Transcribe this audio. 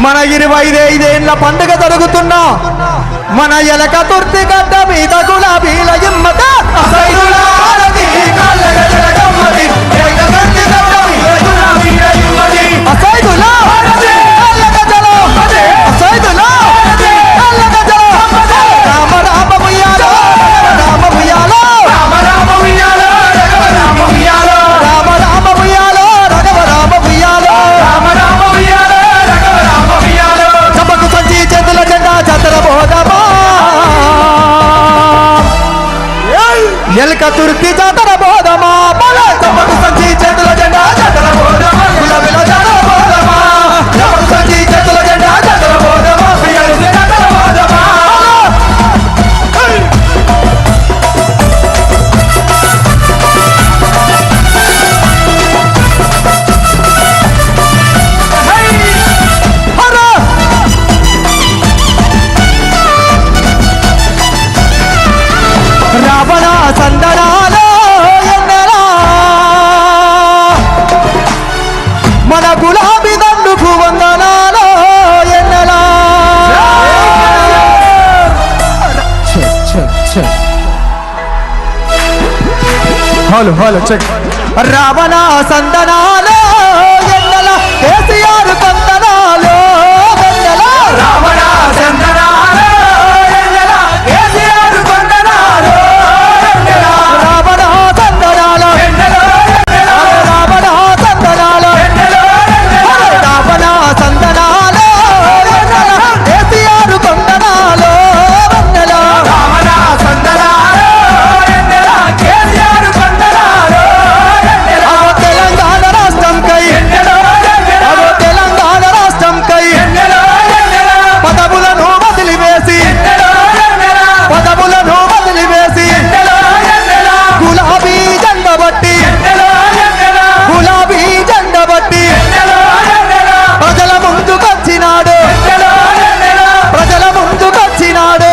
మన 25 పండుగ జరుగుతున్నా మన ఎలక తుర్తి గడ్డ మీద గులాబీల ఇమ్మత ఎలక తుర్తి జాతర బోధమా చంపకు సంచి చేతుల జెండా జాతర బోధమా గులాబీల జాతర బోధమా చంపకు సంచి చేతుల జెండా జాతర బోధమా జాతర బోధమా రావణ సందనాలో ఎన్నెలా మన గులాబీ దండుకు వందనాలో ఎన్నెలా హలో చెక్ రావణ సందనాలో